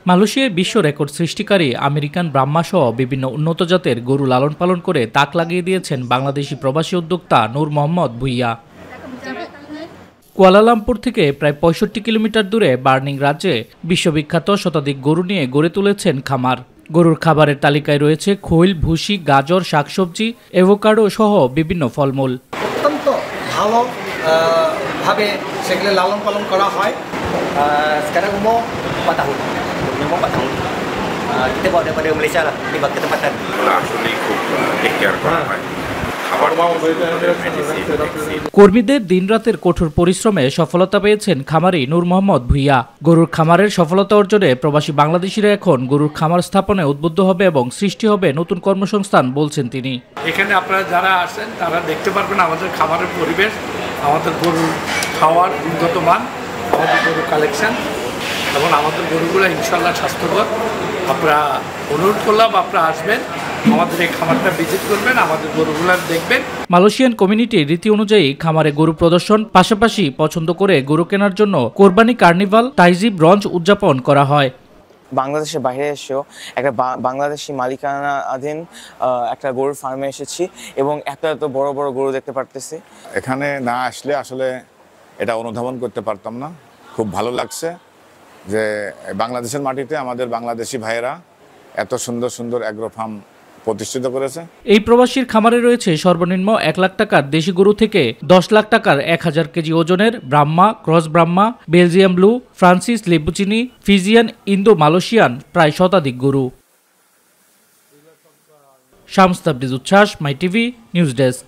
মালয়েশিয়ায় বিশ্ব রেকর্ড সৃষ্টিকারী আমেরিকান ব্রাহ্মা সহ বিভিন্ন উন্নত জাতের গরু লালন পালন করে তাক লাগিয়ে দিয়েছেন বাংলাদেশি প্রবাসী উদ্যোক্তা নূর মোহাম্মদ ভূঁইয়া। কুয়ালালামপুর থেকে প্রায় ৬৫ কিলোমিটার দূরে বার্নিং রাজ্যে বিশ্ববিখ্যাত শতাধিক গরু নিয়ে গড়ে তুলেছেন খামার। গরুর খাবারের তালিকায় রয়েছে খৈল, ভুসি, গাজর, শাকসবজি, এভোকাডো সহ বিভিন্ন ফলমূল। অত্যন্ত ভালোভাবে সেগুলো লালন পালন করা হয়। Sekarang umur 4 tahun. Umur 4 tahun. Kita bawa daripada Malaysia lah, dibawa ke tempatan. আসলে খুব টেক কেয়ার করা হয়। কর্মীদের দিনরাতের কঠোর পরিশ্রমে সফলতা পেয়েছেন খামারি নূর মোহাম্মদ ভূঁইয়া। গরুর খামারের সফলতা অর্জনে প্রবাসী বাংলাদেশিরা এখন গরুর খামার স্থাপনে উদ্বুদ্ধ হবে এবং সৃষ্টি হবে নতুন কর্মসংস্থান বলছেন তিনি। এখানে আপনারা যারা আসেন তারা দেখতে পারবেন আমাদের খামারের পরিবেশ, আমাদের গরুর খাওয়ার উন্নত মান, আমাদের গরুর কালেকশন এবং আমাদের গরুগুলো ইনশাল্লাহ স্বাস্থ্যকর। আপনারা অনুরোধ করলাম আপনারা আসবেন, আমাদের এই খামারটা ভিজিট করবেন, আমাদের গরুগুলো দেখবেন। মালয়েশিয়ান কমিউনিটির রীতি অনুযায়ী খামারে গরু প্রদর্শন, পাশাপাশি পছন্দ করে গরু কেনার জন্য কোরবানি কার্নিভাল, তাইজিব রঞ্চ উদযাপন করা হয়। বাংলাদেশের বাইরে এসেও একটা বাংলাদেশি মালিকানাধীন একটা গরুর ফার্মে এসেছি এবং এত বড় বড় গরু দেখতে পারতেছি। এখানে না আসলে আসলে এটা অনুধাবন করতে পারতাম না। খুব ভালো লাগছে যে বাংলাদেশের মাটিতে আমাদের বাংলাদেশি ভাইয়েরা এত সুন্দর সুন্দর অ্যাগ্রো ফার্ম প্রতিষ্ঠিত করেছে। এই প্রবাসীর খামারে রয়েছে সর্বনিম্ন ১ লাখ টাকার দেশি গরু থেকে ১০ লাখ টাকার ১,০০০ কেজি ওজনের Brahma, cross Brahma, Belgium blue, ফ্রান্সিস লেপুচিনি, ফিজিয়ান, ইন্দো মালয়েশিয়ান প্রায় শতাধিক গরু। শামস তাবরিজ উচ্ছ্বাস, মাই টিভি নিউজ ডেস্ক।